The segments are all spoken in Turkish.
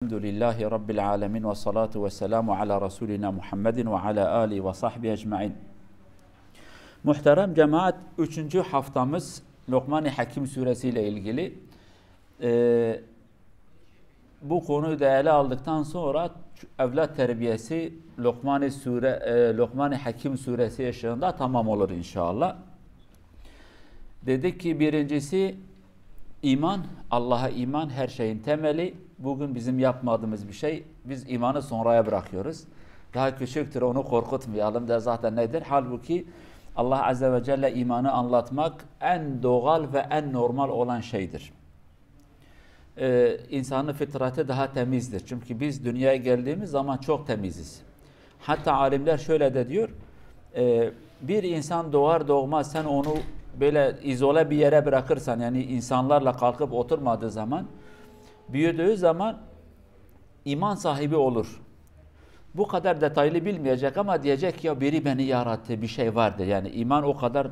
Elhamdülillahi Rabbil alemin ve salatu ve selamu ala Resulina Muhammedin ve ala alihi ve sahbihi ecmain. Muhterem cemaat, 3. haftamız Lokman-ı Hakim suresiyle ilgili. Bu konuyu da ele aldıktan sonra evlat terbiyesi Lokman-ı Hakim suresi ışığında tamam olur inşallah. Dedik ki birincisi iman, Allah'a iman her şeyin temeli. Bugün bizim yapmadığımız bir şey, biz imanı sonraya bırakıyoruz. Daha küçüktür, onu korkutmayalım da zaten nedir? Halbuki Allah Azze ve Celle imanı anlatmak en doğal ve en normal olan şeydir. İnsanın fıtratı daha temizdir. Çünkü biz dünyaya geldiğimiz zaman çok temiziz. Hatta alimler şöyle de diyor, bir insan doğar doğmaz sen onu böyle izole bir yere bırakırsan, yani insanlarla kalkıp oturmadığı zaman, büyüdüğü zaman iman sahibi olur. Bu kadar detaylı bilmeyecek ama diyecek ki ya biri beni yarattı, bir şey vardır. Yani iman o kadar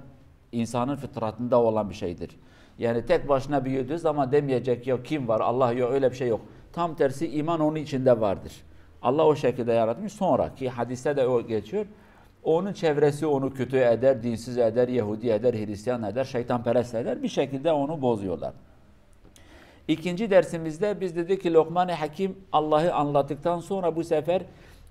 insanın fıtratında olan bir şeydir. Yani tek başına büyüdüğü zaman demeyecek ya kim var, Allah yok, öyle bir şey yok. Tam tersi iman onun içinde vardır. Allah o şekilde yaratmış. Sonraki hadiste de o geçiyor. Onun çevresi onu kötü eder, dinsiz eder, Yahudi eder, Hristiyan eder, şeytanperest eder. Bir şekilde onu bozuyorlar. İkinci dersimizde biz dedik ki Lokman-ı Hakim Allah'ı anlattıktan sonra bu sefer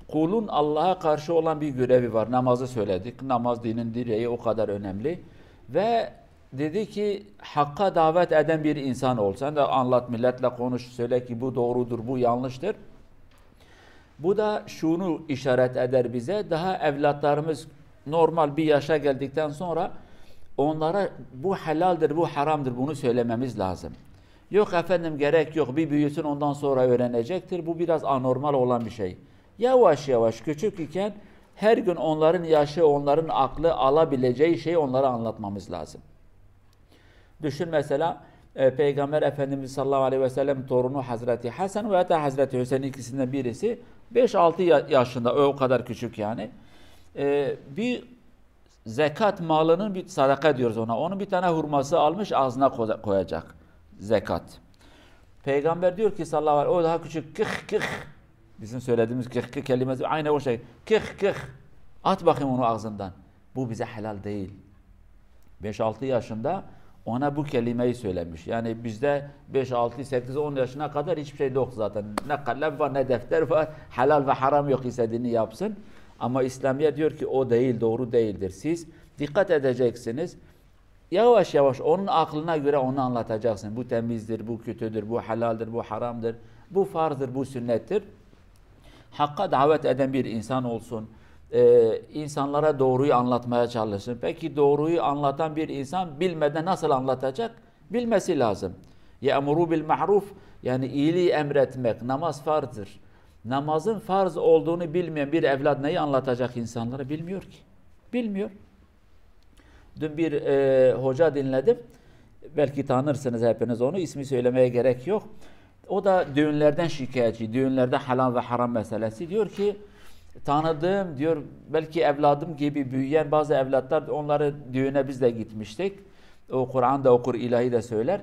kulun Allah'a karşı olan bir görevi var. Namazı söyledik. Namaz dinin direği, o kadar önemli. Ve dedi ki hakka davet eden bir insan ol. Sen de anlat, milletle konuş, söyle ki bu doğrudur, bu yanlıştır. Bu da şunu işaret eder bize. Daha evlatlarımız normal bir yaşa geldikten sonra onlara bu helaldir, bu haramdır, bunu söylememiz lazım. Yok efendim gerek yok, bir büyüsün ondan sonra öğrenecektir. Bu biraz anormal olan bir şey. Yavaş yavaş küçük iken her gün onların yaşı, onların aklı alabileceği şeyi onlara anlatmamız lazım. Düşün mesela Peygamber Efendimiz sallallahu aleyhi ve sellem torunu Hazreti Hasan veya da Hazreti Hüseyin, ikisinden birisi 5-6 yaşında, o kadar küçük yani. Bir zekat malının bir sadaka diyoruz ona. Onun bir tane hurması almış ağzına koyacak. Zekat. Peygamber diyor ki sallallahu aleyhi ve sellem, o daha küçük, kıh kıh. Bizim söylediğimiz kıh kıh kelimesi aynı o şey. Kıh kıh. At bakayım onu ağzından. Bu bize helal değil. 5-6 yaşında ona bu kelimeyi söylemiş. Yani bizde 5, 6, 8, 10 yaşına kadar hiçbir şey yok zaten. Ne kalem var, ne defter var. Helal ve haram yok, istediğini yapsın. Ama İslamiyet diyor ki o değil, doğru değildir. Siz dikkat edeceksiniz. Yavaş yavaş onun aklına göre onu anlatacaksın. Bu temizdir, bu kötüdür, bu helaldir, bu haramdır, bu farzdır, bu sünnettir. Hakka davet eden bir insan olsun. İnsanlara doğruyu anlatmaya çalışsın. Peki doğruyu anlatan bir insan bilmeden nasıl anlatacak? Bilmesi lazım. Ye'muru bil ma'ruf, yani iyiliği emretmek, namaz farzdır. Namazın farz olduğunu bilmeyen bir evlat neyi anlatacak insanlara? Bilmiyor ki. Bilmiyor. Dün bir hoca dinledim. Belki tanırsınız hepiniz onu. İsmi söylemeye gerek yok. O da düğünlerden şikayetçi. Düğünlerde halal ve haram meselesi. Diyor ki tanıdığım, diyor, belki evladım gibi büyüyen bazı evlatlar, onları düğüne biz de gitmiştik. O Kur'an da okur, ilahi de söyler.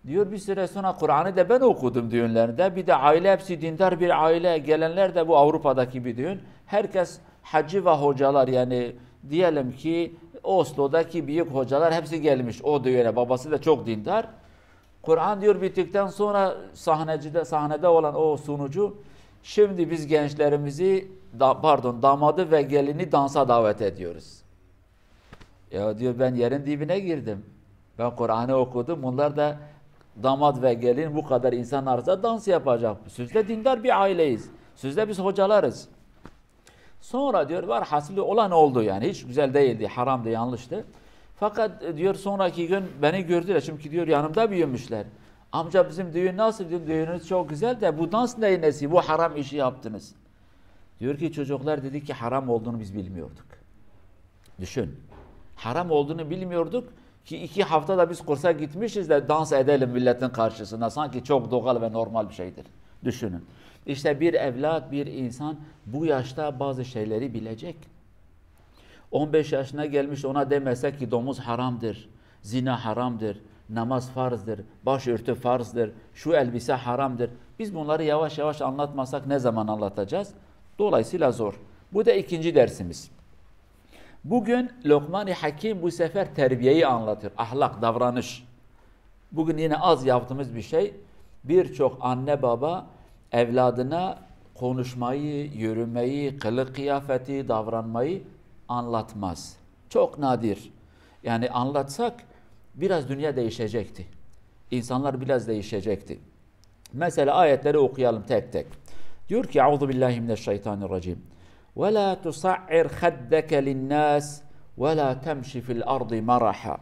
Diyor bir süre sonra Kur'an'ı da ben okudum düğünlerinde. Bir de aile hepsi dindar bir aile. Gelenler de bu Avrupa'daki bir düğün. Herkes hacı ve hocalar, yani diyelim ki Oslo'daki büyük hocalar hepsi gelmiş o düğüne. Babası da çok dindar. Kur'an diyor bittikten sonra sahnede olan o sunucu, şimdi biz gençlerimizi, damadı ve gelini dansa davet ediyoruz. Ya diyor ben yerin dibine girdim. Ben Kur'an'ı okudum. Bunlar da damat ve gelin bu kadar insan arasında dans yapacak. Sizde dindar bir aileyiz. Sizde biz hocalarız. Sonra diyor var hasılı olan oldu yani. Hiç güzel değildi, haramdı, yanlıştı. Fakat diyor sonraki gün beni gördüler. Çünkü diyor yanımda büyümüşler. Amca bizim düğün nasıl? Diyor, düğününüz çok güzel de bu dans neyin nesi? Bu haram işi yaptınız. Diyor ki çocuklar dedi ki haram olduğunu biz bilmiyorduk. Düşün. Haram olduğunu bilmiyorduk ki 2 haftada biz kursa gitmişiz de dans edelim milletin karşısında. Sanki çok doğal ve normal bir şeydir. Düşünün. İşte bir evlat, bir insan bu yaşta bazı şeyleri bilecek. 15 yaşına gelmiş, ona demesek ki domuz haramdır, zina haramdır, namaz farzdır, başörtü farzdır, şu elbise haramdır. Biz bunları yavaş yavaş anlatmasak ne zaman anlatacağız? Dolayısıyla zor. Bu da ikinci dersimiz. Bugün Lokman-ı Hakim bu sefer terbiyeyi anlatıyor. Ahlak, davranış. Bugün yine az yaptığımız bir şey. Birçok anne baba evladına konuşmayı, yürümeyi, kılık kıyafeti, davranmayı anlatmaz. Çok nadir. Yani anlatsak biraz dünya değişecekti. İnsanlar biraz değişecekti. Mesela ayetleri okuyalım tek tek. Diyor ki Euzubillahimineşşeytanirracim. Ve la tusa'ir haddeke linnâs ve la temşi fil ardı maraha.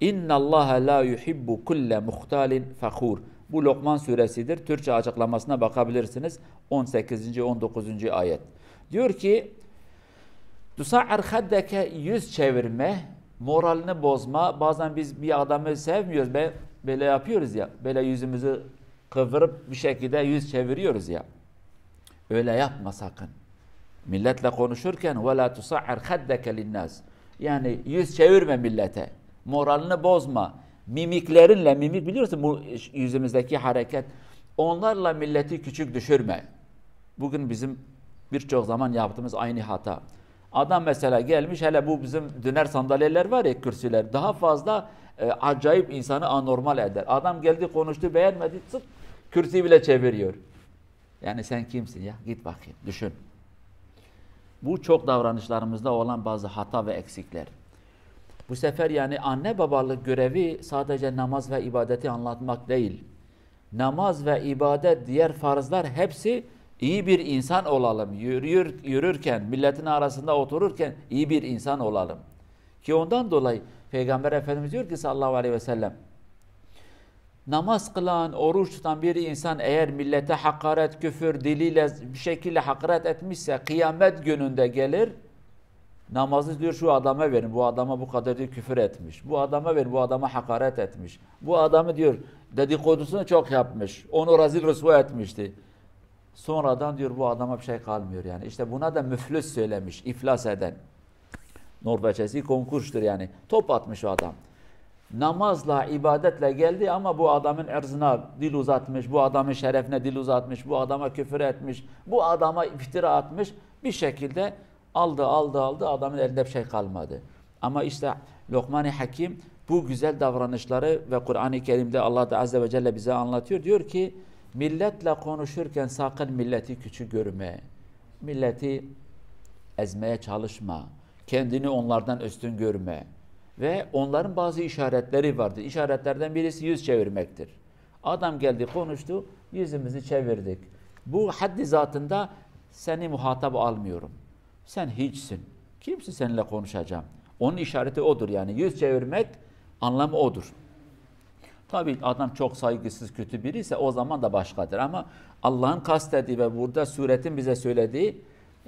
İnnallâhe la yuhibbu kulle muhtalin fakhur. Bu Lokman suresidir. Türkçe açıklamasına bakabilirsiniz. 18. 19. ayet. Diyor ki tusa'ir haddeke, yüz çevirme, moralini bozma. Bazen biz bir adamı sevmiyoruz. Böyle yapıyoruz ya. Böyle yüzümüzü kıvırıp bir şekilde yüz çeviriyoruz ya. Öyle yapma sakın. Milletle konuşurken وَلَا تُصَعِّرْ خَدَّكَ لِلنَّاسِ, yani yüz çevirme millete. Moralini bozma. Mimiklerinle, mimik biliyorsun bu yüzümüzdeki hareket. Onlarla milleti küçük düşürme. Bugün bizim birçok zaman yaptığımız aynı hata. Adam mesela gelmiş, hele bu bizim döner sandalyeler var ya, kürsüler. Daha fazla acayip insanı anormal eder. Adam geldi konuştu, beğenmedi, sık kürsüyü bile çeviriyor. Yani sen kimsin ya? Git bakayım, düşün. Bu çok davranışlarımızda olan bazı hata ve eksikler. Bu sefer yani anne babalık görevi sadece namaz ve ibadeti anlatmak değil. Namaz ve ibadet, diğer farzlar hepsi iyi bir insan olalım. Yürürken, milletin arasında otururken iyi bir insan olalım. Ki ondan dolayı Peygamber Efendimiz diyor ki sallallahu aleyhi ve sellem, namaz kılan, oruç tutan bir insan eğer millete hakaret, küfür, diliyle bir şekilde hakaret etmişse kıyamet gününde gelir, namazı diyor şu adama verin, bu adama bu kadar diyor küfür etmiş. Bu adama verin, bu adama hakaret etmiş. Bu adamı diyor dedikodusunu çok yapmış, onu rezil rüsva etmişti. Sonradan diyor bu adama bir şey kalmıyor yani. İşte buna da müflüs söylemiş, iflas eden. Norveçesi konkurstur yani. Top atmış o adam. Namazla, ibadetle geldi ama bu adamın erzına dil uzatmış, bu adamın şerefine dil uzatmış, bu adama küfür etmiş, bu adama iftira atmış. Bir şekilde aldı, adamın elinde bir şey kalmadı. Ama işte Lokman-ı Hakim bu güzel davranışları ve Kur'an-ı Kerim'de Allah da Azze ve Celle bize anlatıyor. Diyor ki milletle konuşurken sakın milleti küçük görme, milleti ezmeye çalışma, kendini onlardan üstün görme. Ve onların bazı işaretleri vardır. İşaretlerden birisi yüz çevirmektir. Adam geldi konuştu, yüzümüzü çevirdik. Bu haddi zatında seni muhatap almıyorum. Sen hiçsin. Kimsin seninle konuşacağım? Onun işareti odur yani. Yüz çevirmek anlamı odur. Tabii adam çok saygısız, kötü biri ise o zaman da başkadır. Ama Allah'ın kastediği ve burada suretin bize söylediği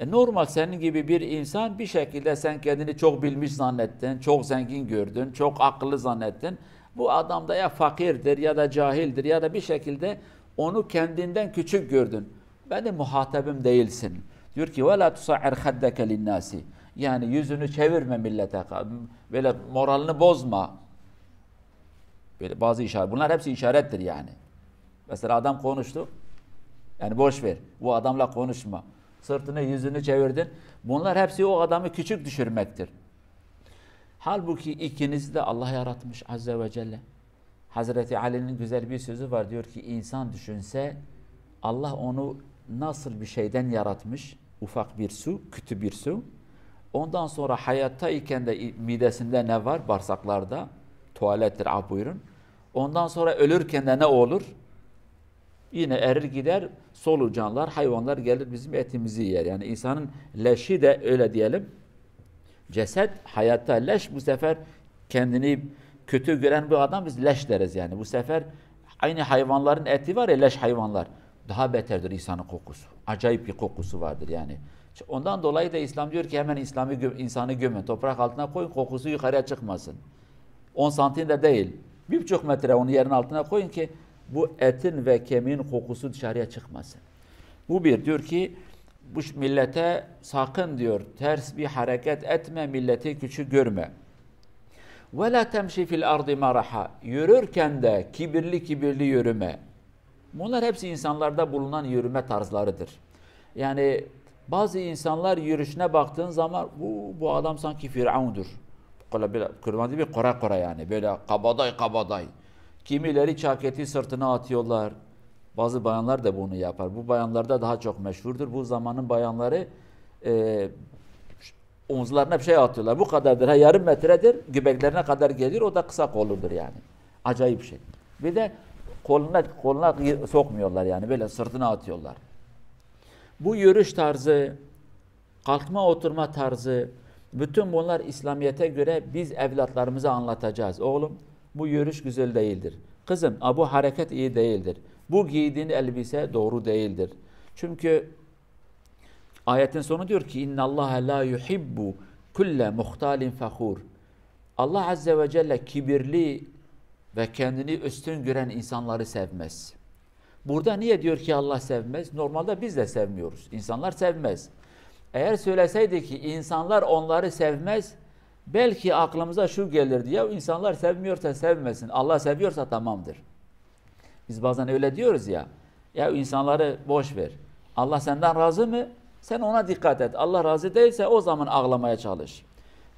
normal senin gibi bir insan, bir şekilde sen kendini çok bilmiş zannettin, çok zengin gördün, çok akıllı zannettin. Bu adam da ya fakirdir ya da cahildir ya da bir şekilde onu kendinden küçük gördün. Benim muhatabım değilsin. Diyor ki وَلَا تُصَعِّرْ خَدَّكَ لِلنَّاسِ, yani yüzünü çevirme millete, böyle moralini bozma. Böyle bazı işaret, bunlar hepsi işarettir yani. Mesela adam konuştu, yani boş ver, bu adamla konuşma. Sırtını, yüzünü çevirdin. Bunlar hepsi o adamı küçük düşürmektir. Halbuki ikinizi de Allah yaratmış Azze ve Celle. Hazreti Ali'nin güzel bir sözü var. Diyor ki insan düşünse Allah onu nasıl bir şeyden yaratmış? Ufak bir su, kötü bir su. Ondan sonra hayattayken de midesinde ne var? Bağırsaklarda. Tuvalettir, buyurun. Ondan sonra ölürken de ne olur? Yine erir gider, solucanlar, hayvanlar gelir bizim etimizi yer. Yani insanın leşi de öyle diyelim. Ceset hayatta, leş bu sefer kendini kötü gören bu adam biz leş deriz yani. Bu sefer aynı hayvanların eti var ya, leş hayvanlar. Daha beterdir insanın kokusu. Acayip bir kokusu vardır yani. Ondan dolayı da İslam diyor ki hemen insanı gömün. Toprak altına koyun, kokusu yukarıya çıkmasın. 10 santim de değil. 1,5 metre onu yerin altına koyun ki bu etin ve kemiğin kokusu dışarıya çıkmasın. Bu bir. Diyor ki bu millete sakın diyor ters bir hareket etme, milleti küçük görme. وَلَا تَمْشِ فِي الْاَرْضِ مَرَحًا, yürürken de kibirli yürüme. Bunlar hepsi insanlarda bulunan yürüme tarzlarıdır. Yani bazı insanlar yürüyüşüne baktığın zaman bu adam sanki Firavundur. Böyle kırmızı bir kora yani. Böyle kabadayı. Kimileri çaketi sırtına atıyorlar. Bazı bayanlar da bunu yapar. Bu bayanlarda daha çok meşhurdur. Bu zamanın bayanları omuzlarına bir şey atıyorlar. Bu kadardır. Yarım metredir. Göbeklerine kadar gelir. O da kısa kolludur yani. Acayip şey. Bir de koluna sokmuyorlar yani. Böyle sırtına atıyorlar. Bu yürüyüş tarzı, kalkma oturma tarzı, bütün bunlar İslamiyet'e göre biz evlatlarımıza anlatacağız. Oğlum bu yürüyüş güzel değildir. Kızım bu hareket iyi değildir. Bu giydiğin elbise doğru değildir. Çünkü ayetin sonu diyor ki inna Allah la yuhibbu kulle muhtalin fakhur. Allah azze ve celle kibirli ve kendini üstün gören insanları sevmez. Burada niye diyor ki Allah sevmez? Normalde biz de sevmiyoruz. İnsanlar sevmez. Eğer söyleseydi ki insanlar onları sevmez, belki aklımıza şu gelirdi. Ya insanlar sevmiyorsa sevmesin. Allah seviyorsa tamamdır. Biz bazen öyle diyoruz ya. Ya insanları boş ver. Allah senden razı mı? Sen ona dikkat et. Allah razı değilse o zaman ağlamaya çalış.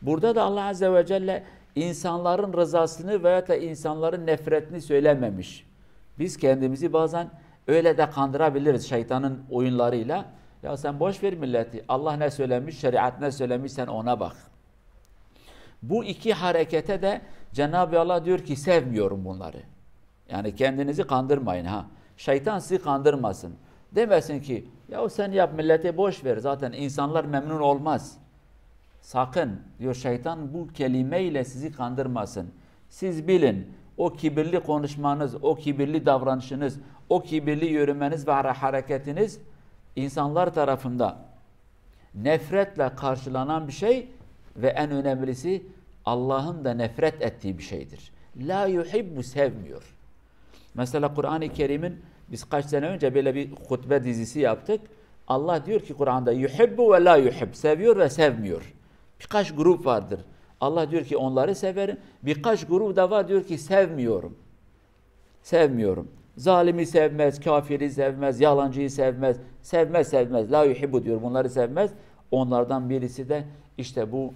Burada da Allah azze ve celle insanların rızasını veya da insanların nefretini söylememiş. Biz kendimizi bazen öyle de kandırabiliriz şeytanın oyunlarıyla. Ya sen boş ver milleti. Allah ne söylemiş, şeriat ne söylemiş sen ona bak. Bu iki harekete de Cenab-ı Allah diyor ki sevmiyorum bunları. Yani kendinizi kandırmayın ha. Şeytan sizi kandırmasın. Demesin ki ya sen yap milleti boş ver. Zaten insanlar memnun olmaz. Sakın diyor şeytan bu kelimeyle sizi kandırmasın. Siz bilin o kibirli konuşmanız, o kibirli davranışınız, o kibirli yürümeniz ve hareketiniz insanlar tarafından nefretle karşılanan bir şey ve en önemlisi Allah'ın da nefret ettiği bir şeydir. La yuhibbu sevmiyor. Mesela Kur'an-ı Kerim'in biz kaç sene önce böyle bir hutbe dizisi yaptık. Allah diyor ki Kur'an'da yuhibbu ve la yuhib. Seviyor ve sevmiyor. Birkaç grup vardır. Allah diyor ki onları severim. Birkaç grup da var diyor ki sevmiyorum. Sevmiyorum. Zalimi sevmez, kafiri sevmez, yalancıyı sevmez. Sevmez. La yuhibbu diyor. Bunları sevmez. Onlardan birisi de işte bu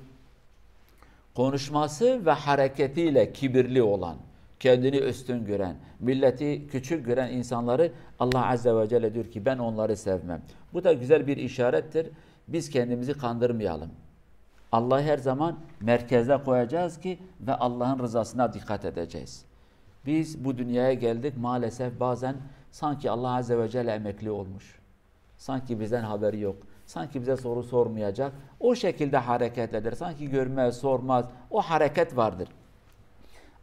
konuşması ve hareketiyle kibirli olan, kendini üstün gören, milleti küçük gören insanları Allah azze ve celle diyor ki ben onları sevmem. Bu da güzel bir işarettir. Biz kendimizi kandırmayalım. Allah'ı her zaman merkeze koyacağız ki ve Allah'ın rızasına dikkat edeceğiz. Biz bu dünyaya geldik maalesef bazen sanki Allah azze ve celle emekli olmuş. Sanki bizden haberi yok. Sanki bize soru sormayacak. O şekilde hareket eder. Sanki görmez, sormaz. O hareket vardır.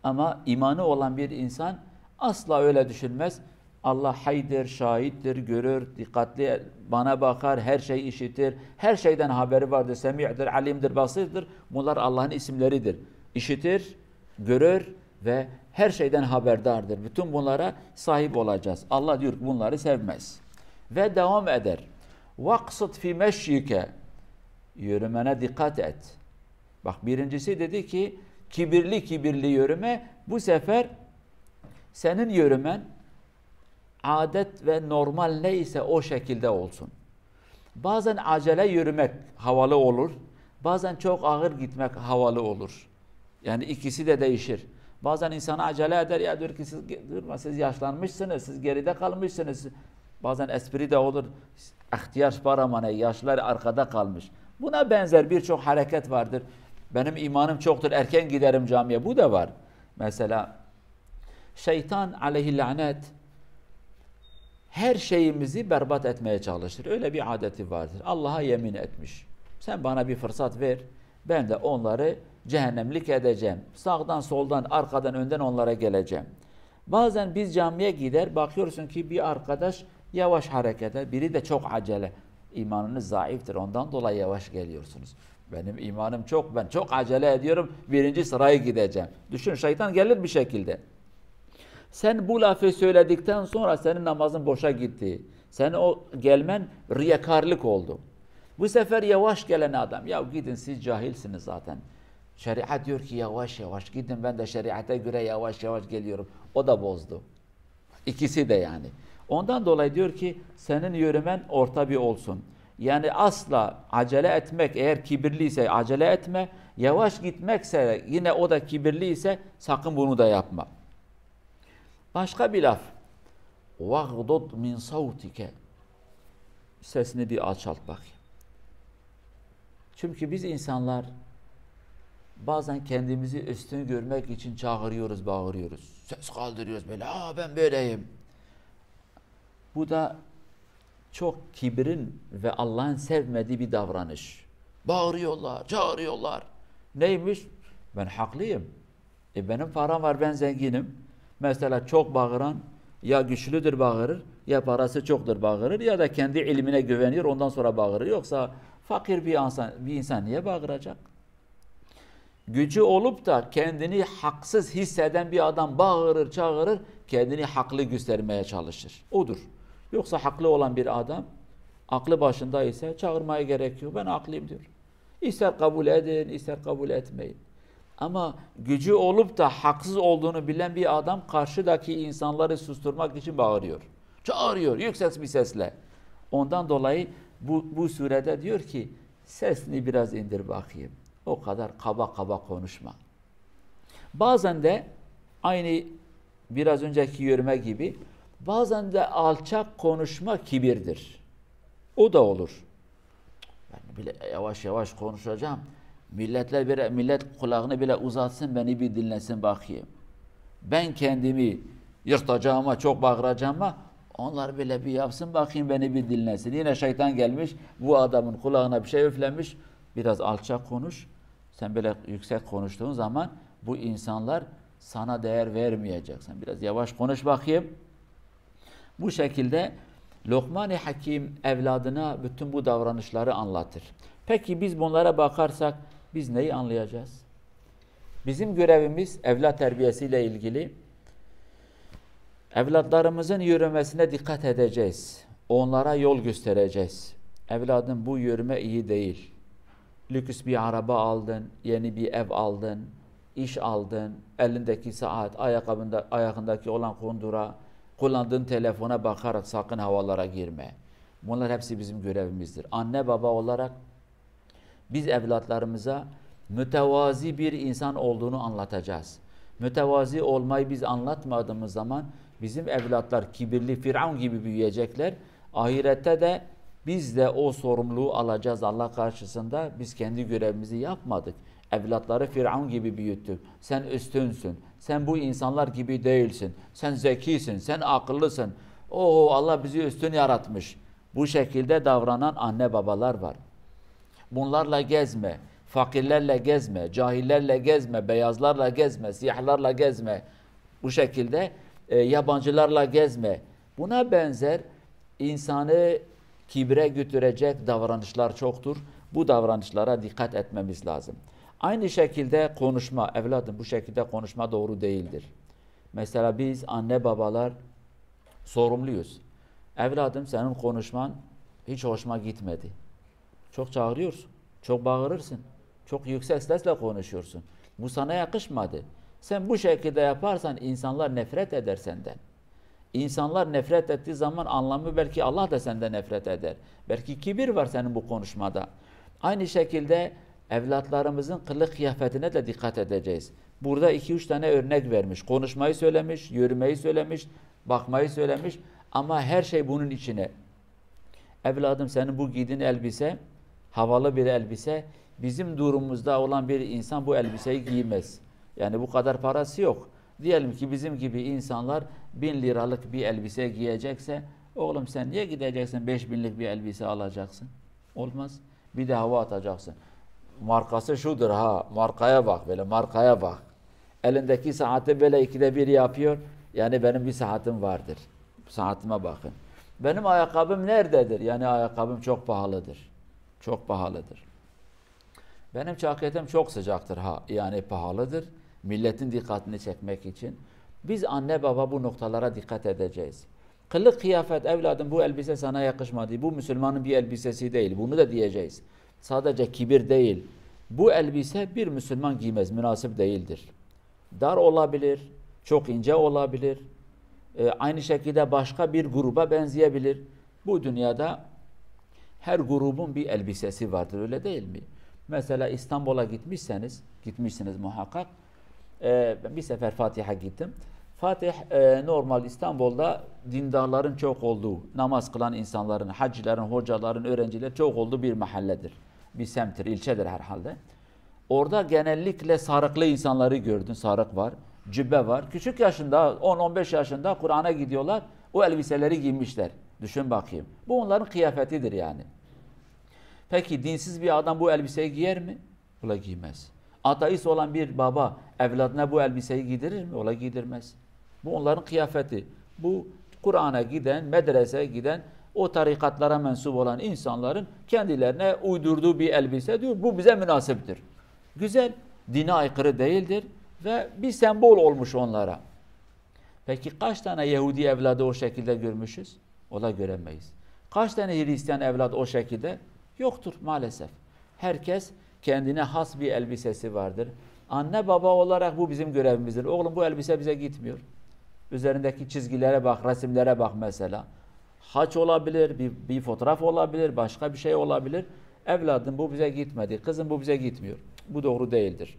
Ama imanı olan bir insan asla öyle düşünmez. Allah haydir, şahittir, görür, dikkatli bana bakar, her şeyi işitir, her şeyden haberi vardır, semi'dir, alimdir, basirdir. Bunlar Allah'ın isimleridir. İşitir, görür ve her şeyden haberdardır. Bütün bunlara sahip olacağız. Allah diyor ki bunları sevmez. Ve devam eder. وَقْصِدْ فِي مَشْيِكَ Yürümene dikkat et. Bak birincisi dedi ki kibirli yürüme. Bu sefer senin yürümen adet ve normal neyse o şekilde olsun. Bazen acele yürümek havalı olur. Bazen çok ağır gitmek havalı olur. Yani ikisi de değişir. Bazen insana acele eder ya diyor ki siz yaşlanmışsınız, siz geride kalmışsınız. Bazen espri de olur. İhtiyaç paramane, yaşlılar arkada kalmış. Buna benzer birçok hareket vardır. Benim imanım çoktur, erken giderim camiye. Bu da var. Mesela şeytan aleyhi lanet her şeyimizi berbat etmeye çalışır. Öyle bir adeti vardır. Allah'a yemin etmiş. Sen bana bir fırsat ver. Ben de onları cehennemlik edeceğim. Sağdan, soldan, arkadan, önden onlara geleceğim. Bazen biz camiye gider, bakıyorsun ki bir arkadaş yavaş hareket eder. Biri de çok acele. İmanınız zayıftır. Ondan dolayı yavaş geliyorsunuz. Benim imanım çok. Ben çok acele ediyorum. Birinci sıraya gideceğim. Düşün şeytan gelir bir şekilde. Sen bu lafı söyledikten sonra senin namazın boşa gitti. Senin o gelmen riyakarlık oldu. Bu sefer yavaş gelen adam. Ya gidin siz cahilsiniz zaten. Şeriat diyor ki yavaş yavaş gidin. Ben de şeriate göre yavaş yavaş geliyorum. O da bozdu. İkisi de yani. Ondan dolayı diyor ki senin yürümen orta bir olsun. Yani asla acele etmek, eğer kibirliyse acele etme, yavaş gitmekse yine o da kibirliyse sakın bunu da yapma. Başka bir laf. وَغْضُضْ مِنْ صَوْتِكَ. Sesini bir alçalt bakayım. Çünkü biz insanlar bazen kendimizi üstün görmek için çağırıyoruz, bağırıyoruz. Ses kaldırıyoruz böyle. Ben böyleyim. Bu da çok kibrin ve Allah'ın sevmediği bir davranış. Bağırıyorlar, çağırıyorlar. Neymiş? Ben haklıyım. Benim param var, ben zenginim. Mesela çok bağıran ya güçlüdür bağırır, ya parası çoktur bağırır, ya da kendi ilmine güveniyor ondan sonra bağırır. Yoksa fakir bir insan niye bağıracak? Gücü olup da kendini haksız hisseden bir adam bağırır, çağırır, kendini haklı göstermeye çalışır. Odur. Yoksa haklı olan bir adam, aklı başında ise çağırmaya gerek yok. Ben haklıyım diyor. İster kabul edin, ister kabul etmeyin. Ama gücü olup da haksız olduğunu bilen bir adam karşıdaki insanları susturmak için bağırıyor. Çağırıyor yüksek bir sesle. Ondan dolayı bu surede diyor ki sesini biraz indir bakayım. O kadar kaba kaba konuşma. Bazen de aynı biraz önceki yürüme gibi bazen de alçak konuşma kibirdir. O da olur. Ben bile yavaş yavaş konuşacağım. Millet kulağını bile uzatsın, beni bir dinlesin bakayım. Ben kendimi yırtacağıma, çok bağıracağıma onlar bile bir yapsın bakayım, beni bir dinlesin. Yine şeytan gelmiş, bu adamın kulağına bir şey üflemiş. Biraz alçak konuş. Sen böyle yüksek konuştuğun zaman bu insanlar sana değer vermeyecek. Sen biraz yavaş konuş bakayım. Bu şekilde Lokman-ı Hakim evladına bütün bu davranışları anlatır. Peki biz bunlara bakarsak biz neyi anlayacağız? Bizim görevimiz evlat terbiyesiyle ilgili evlatlarımızın yürümesine dikkat edeceğiz. Onlara yol göstereceğiz. Evladım bu yürüme iyi değil. Lüks bir araba aldın, yeni bir ev aldın, iş aldın, elindeki saat, ayakındaki olan kundura, kullandığın telefona bakarak sakın havalara girme. Bunlar hepsi bizim görevimizdir. Anne baba olarak biz evlatlarımıza mütevazi bir insan olduğunu anlatacağız. Mütevazi olmayı biz anlatmadığımız zaman bizim evlatlar kibirli, Firavun gibi büyüyecekler. Ahirette de biz de o sorumluluğu alacağız Allah karşısında. Biz kendi görevimizi yapmadık. Evlatları Firavun gibi büyüttük. Sen üstünsün. Sen bu insanlar gibi değilsin. Sen zekisin. Sen akıllısın. Allah bizi üstün yaratmış. Bu şekilde davranan anne babalar var. Bunlarla gezme. Fakirlerle gezme. Cahillerle gezme. Beyazlarla gezme. Siyahlarla gezme. Bu şekilde yabancılarla gezme. Buna benzer insanı kibre götürecek davranışlar çoktur. Bu davranışlara dikkat etmemiz lazım. Aynı şekilde konuşma. Evladım bu şekilde konuşma doğru değildir. Mesela biz anne babalar sorumluyuz. Evladım senin konuşman hiç hoşuma gitmedi. Çok çağırıyorsun. Çok bağırırsın. Çok yüksek sesle konuşuyorsun. Bu sana yakışmadı. Sen bu şekilde yaparsan insanlar nefret eder senden. İnsanlar nefret ettiği zaman anlamı belki Allah da senden nefret eder. Belki kibir var senin bu konuşmada. Aynı şekilde evlatlarımızın kılık kıyafetine de dikkat edeceğiz. Burada 2-3 tane örnek vermiş. Konuşmayı söylemiş, yürümeyi söylemiş, bakmayı söylemiş ama her şey bunun içine. Evladım senin bu giydiğin elbise, havalı bir elbise, bizim durumumuzda olan bir insan bu elbiseyi giymez. Yani bu kadar parası yok. Diyelim ki bizim gibi insanlar 1000 liralık bir elbise giyecekse, oğlum sen niye gideceksin 5000'lik bir elbise alacaksın? Olmaz. Bir de hava atacaksın. Markası şudur ha, markaya bak böyle, markaya bak. Elindeki saati böyle 2'de 1 yapıyor. Yani benim bir saatim vardır. Saatime bakın. Benim ayakkabım nerededir? Yani ayakkabım çok pahalıdır. Çok pahalıdır. Benim ceketim çok sıcaktır ha, yani pahalıdır. Milletin dikkatini çekmek için. Biz anne baba bu noktalara dikkat edeceğiz. Kılık kıyafet evladım bu elbise sana yakışmadı. Bu Müslümanın bir elbisesi değil. Bunu da diyeceğiz. Sadece kibir değil. Bu elbise bir Müslüman giymez. Münasip değildir. Dar olabilir. Çok ince olabilir. Aynı şekilde başka bir gruba benzeyebilir. Bu dünyada her grubun bir elbisesi vardır, öyle değil mi? Mesela İstanbul'a gitmişsiniz muhakkak. Ben bir sefer Fatih'e gittim. Fatih normal İstanbul'da dindarların çok olduğu, namaz kılan insanların, hacıların, hocaların, öğrencilerin çok olduğu bir mahalledir. Bir semttir, ilçedir herhalde. Orada genellikle sarıklı insanları gördün, sarık var, cübbe var. Küçük yaşında, 10-15 yaşında Kur'an'a gidiyorlar, o elbiseleri giymişler. Düşün bakayım. Bu onların kıyafetidir yani. Peki dinsiz bir adam bu elbiseyi giyer mi? Ola giymez. Ateist olan bir baba evladına bu elbiseyi giydirir mi? Ola giydirmez. Bu onların kıyafeti. Bu Kur'an'a giden, medreseye giden, o tarikatlara mensup olan insanların kendilerine uydurduğu bir elbise diyor. Bu bize münasiptir. Güzel, dine aykırı değildir ve bir sembol olmuş onlara. Peki kaç tane Yahudi evladı o şekilde görmüşüz? Ola göremeyiz. Kaç tane Hristiyan evladı o şekilde? Yoktur maalesef. Herkes kendine has bir elbisesi vardır. Anne baba olarak bu bizim görevimizdir. Oğlum bu elbise bize gitmiyor. Üzerindeki çizgilere bak, resimlere bak mesela. Haç olabilir, bir fotoğraf olabilir, başka bir şey olabilir. Evladım bu bize gitmedi, kızım bu bize gitmiyor. Bu doğru değildir.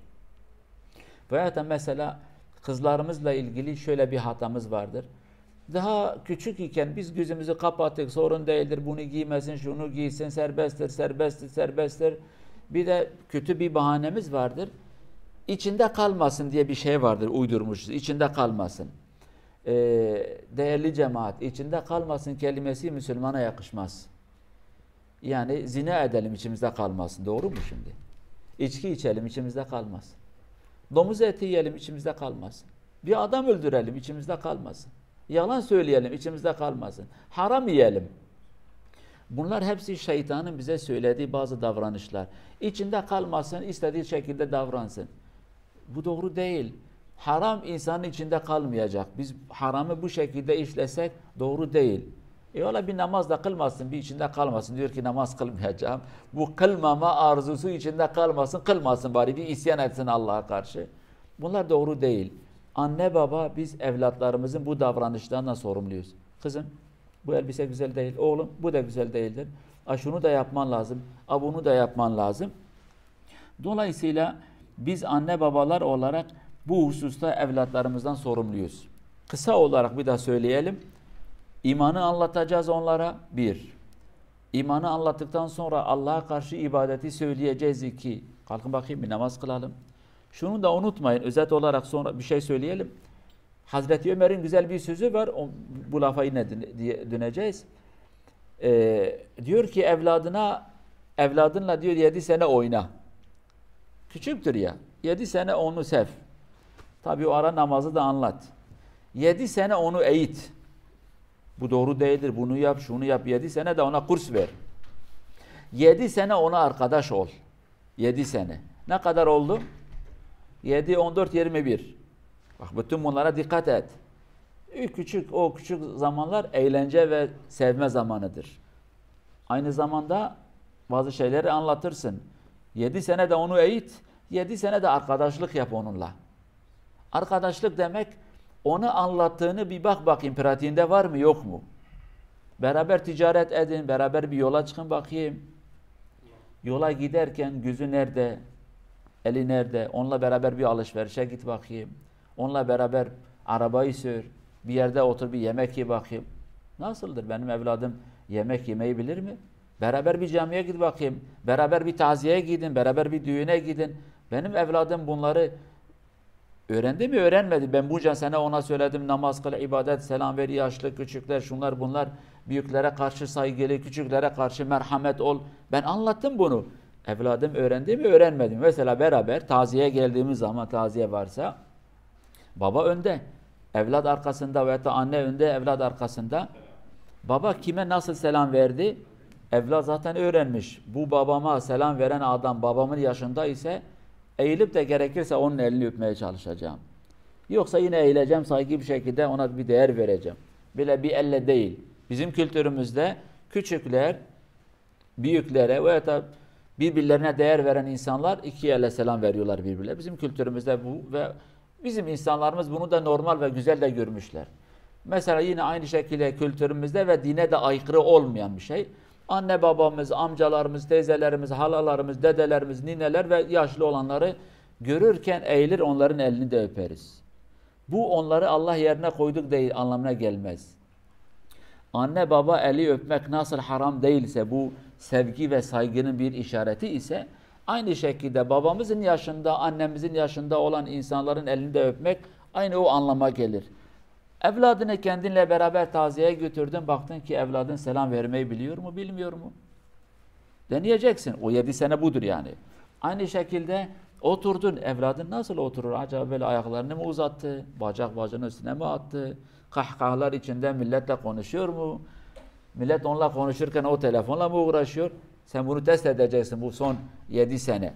Veya da mesela kızlarımızla ilgili şöyle bir hatamız vardır. Daha küçük iken biz gözümüzü kapattık, sorun değildir, bunu giymesin, şunu giysin, serbesttir, serbesttir, serbesttir. Bir de kötü bir bahanemiz vardır. İçinde kalmasın diye bir şey vardır, uydurmuşuz. İçinde kalmasın. Değerli cemaat, içinde kalmasın kelimesi Müslümana yakışmaz. Yani zina edelim, içimizde kalmasın. Doğru mu şimdi? İçki içelim, içimizde kalmasın. Domuz eti yiyelim, içimizde kalmasın. Bir adam öldürelim, içimizde kalmasın. Yalan söyleyelim, içimizde kalmasın. Haram yiyelim. Bunlar hepsi şeytanın bize söylediği bazı davranışlar. İçinde kalmasın, istediği şekilde davransın. Bu doğru değil. Haram insanın içinde kalmayacak. Biz haramı bu şekilde işlesek doğru değil. Öyle bir namaz da kılmasın, bir içinde kalmasın. Diyor ki namaz kılmayacağım. Bu kılmama arzusu içinde kalmasın, kılmasın bari bir isyan etsin Allah'a karşı. Bunlar doğru değil. Anne baba biz evlatlarımızın bu davranışlarından sorumluyuz. Kızım bu elbise güzel değil. Oğlum bu da güzel değildir. Şunu da yapman lazım. Bunu da yapman lazım. Dolayısıyla biz anne babalar olarak bu hususta evlatlarımızdan sorumluyuz. Kısa olarak bir daha söyleyelim. İmanı anlatacağız onlara. Bir. İmanı anlattıktan sonra Allah'a karşı ibadeti söyleyeceğiz. İki. Kalkın bakayım bir namaz kılalım. Şunu da unutmayın. Özet olarak sonra bir şey söyleyelim. Hazreti Ömer'in güzel bir sözü var. Bu lafa yine döneceğiz. Diyor ki evladınla diyor 7 sene oyna. Küçüktür ya. 7 sene onu sev. Tabi o ara namazı da anlat. 7 sene onu eğit. Bu doğru değildir. Bunu yap, şunu yap. 7 sene de ona kurs ver. 7 sene ona arkadaş ol. 7 sene. Ne kadar oldu? 7, 14, 21. Bak bütün bunlara dikkat et. O küçük zamanlar eğlence ve sevme zamanıdır. Aynı zamanda bazı şeyleri anlatırsın. 7 sene de onu eğit. 7 sene de arkadaşlık yap onunla. Arkadaşlık demek onu anlattığını bir bak bakayım pratiğinde var mı yok mu? Beraber ticaret edin, beraber bir yola çıkın bakayım. Yola giderken gözü nerede, eli nerede? Onunla beraber bir alışverişe git bakayım. Onunla beraber arabayı sür, bir yerde otur bir yemek ye bakayım. Nasıldır benim evladım yemek yemeyi bilir mi? Beraber bir camiye git bakayım. Beraber bir taziyeye gidin, beraber bir düğüne gidin. Benim evladım bunları öğrendi mi öğrenmedi. Ben bunca sene ona söyledim namaz kıl, ibadet, selam ver, yaşlı, küçükler, şunlar bunlar. Büyüklere karşı saygılı, küçüklere karşı merhamet ol. Ben anlattım bunu. Evladım öğrendi mi öğrenmedi mi? Mesela beraber taziyeye geldiğimiz zaman taziye varsa baba önde, evlat arkasında veya da anne önde, evlat arkasında. Baba kime nasıl selam verdi? Evlat zaten öğrenmiş. Bu babama selam veren adam babamın yaşında ise eğilip de gerekirse onun elini öpmeye çalışacağım. Yoksa yine eğileceğim, saygı bir şekilde ona bir değer vereceğim. Böyle bir elle değil. Bizim kültürümüzde küçükler büyüklere veya da birbirlerine değer veren insanlar iki elle selam veriyorlar birbirlerine. Bizim kültürümüzde bu ve bizim insanlarımız bunu da normal ve güzel de görmüşler. Mesela yine aynı şekilde kültürümüzde ve dine de aykırı olmayan bir şey. Anne babamız, amcalarımız, teyzelerimiz, halalarımız, dedelerimiz, nineler ve yaşlı olanları görürken eğilir onların elini de öperiz. Bu onları Allah yerine koyduk değil anlamına gelmez. Anne baba eli öpmek nasıl haram değilse, bu sevgi ve saygının bir işareti ise, aynı şekilde babamızın yaşında, annemizin yaşında olan insanların elini de öpmek aynı o anlama gelir. Evladını kendinle beraber taziyeye götürdün, baktın ki evladın selam vermeyi biliyor mu, bilmiyor mu? Deneyeceksin. O 7 sene budur yani. Aynı şekilde oturdun, evladın nasıl oturur? Acaba böyle ayaklarını mı uzattı? Bacak bacağının üstüne mi attı? Kahkahalar içinde milletle konuşuyor mu? Millet onunla konuşurken o telefonla mı uğraşıyor? Sen bunu test edeceksin bu son 7 sene.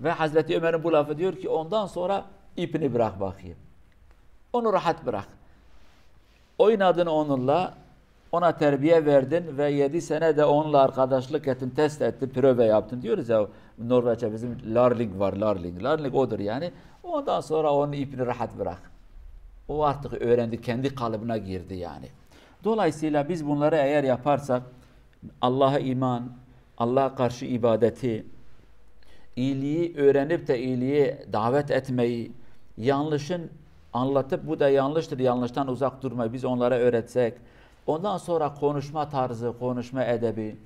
Ve Hazreti Ömer'in bu lafı diyor ki ondan sonra ipini bırak bakayım. Onu rahat bırak. Oynadın onunla, ona terbiye verdin ve 7 sene de onunla arkadaşlık ettin, test ettin, pröve yaptın diyoruz ya. Norveç'e bizim Larling var, Larling. Larling odur yani. Ondan sonra onun ipini rahat bırak. O artık öğrendi, kendi kalıbına girdi yani. Dolayısıyla biz bunları eğer yaparsak, Allah'a iman, Allah'a karşı ibadeti, iyiliği öğrenip de iyiliğe davet etmeyi, yanlışın anlatıp bu da yanlıştır, yanlıştan uzak durmayı biz onlara öğretsek, ondan sonra konuşma tarzı, konuşma edebi,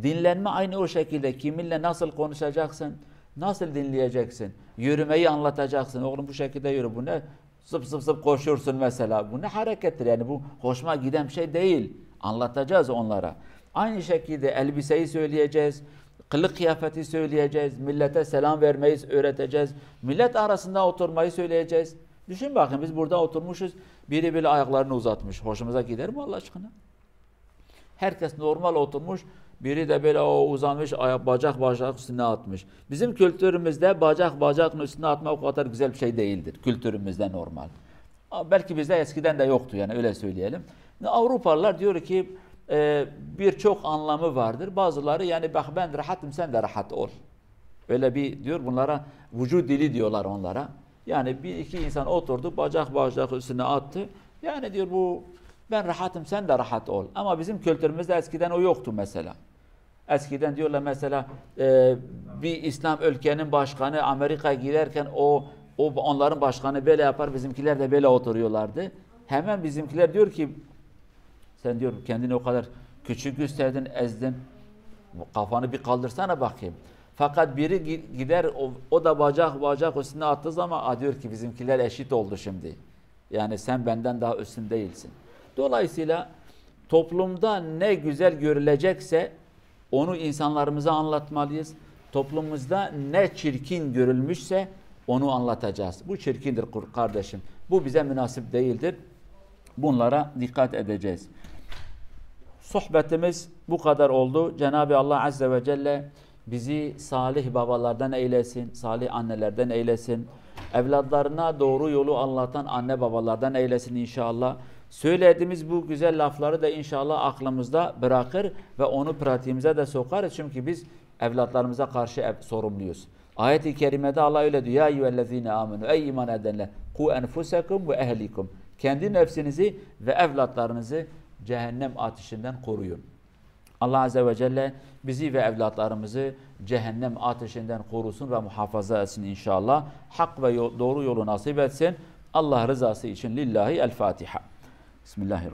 dinlenme aynı o şekilde. Kiminle nasıl konuşacaksın, nasıl dinleyeceksin, yürümeyi anlatacaksın. Oğlum bu şekilde yürü, bu ne? Zıp zıp zıp koşuyorsun mesela. Bu ne harekettir yani, bu hoşuma giden bir şey değil. Anlatacağız onlara. Aynı şekilde elbiseyi söyleyeceğiz, kılık kıyafeti söyleyeceğiz, millete selam vermeyi öğreteceğiz, millet arasında oturmayı söyleyeceğiz. Düşün bakın, biz burada oturmuşuz, biri bile ayaklarını uzatmış. Hoşumuza gider mi Allah aşkına? Herkes normal oturmuş, biri de böyle uzanmış, bacak bacak üstüne atmış. Bizim kültürümüzde bacak bacağın üstüne atma o kadar güzel bir şey değildir. Kültürümüzde normal. Belki bizde eskiden de yoktu yani, öyle söyleyelim. Avrupalılar diyor ki birçok anlamı vardır. Bazıları yani bak ben rahatım, sen de rahat ol. Öyle bir diyor, bunlara vücut dili diyorlar onlara. Yani bir iki insan oturdu, bacak bacak üstüne attı. Yani diyor bu ben rahatım, sen de rahat ol. Ama bizim kültürümüzde eskiden o yoktu mesela. Eskiden diyorlar mesela bir İslam ülkenin başkanı Amerika'ya giderken onların başkanı böyle yapar, bizimkiler de böyle oturuyorlardı. Hemen bizimkiler diyor ki sen diyor kendini o kadar küçük gösterdin, ezdin. Kafanı bir kaldırsana bakayım. Fakat biri gider o da bacak üstüne attığı zaman diyor ki bizimkiler eşit oldu şimdi. Yani sen benden daha üstün değilsin. Dolayısıyla toplumda ne güzel görülecekse onu insanlarımıza anlatmalıyız. Toplumumuzda ne çirkin görülmüşse onu anlatacağız. Bu çirkindir kardeşim. Bu bize münasip değildir. Bunlara dikkat edeceğiz. Sohbetimiz bu kadar oldu. Cenab-ı Allah Azze ve Celle bizi salih babalardan eylesin, salih annelerden eylesin. Evlatlarına doğru yolu anlatan anne babalardan eylesin inşallah. Söylediğimiz bu güzel lafları da inşallah aklımızda bırakır ve onu pratiğimize de sokarız. Çünkü biz evlatlarımıza karşı sorumluyuz. Ayet-i kerimede Allah öyle diyor. Ya eyyühellezine amenu. Ey iman edenler. Ku enfusekum ve ehlikum. Kendi nefsinizi ve evlatlarınızı cehennem ateşinden koruyun. Allah Azze ve Celle bizi ve evlatlarımızı cehennem ateşinden korusun ve muhafaza etsin inşallah. Hak ve doğru yolu nasip etsin. Allah rızası için lillahi el Fatiha. Bismillahirrahmanirrahim.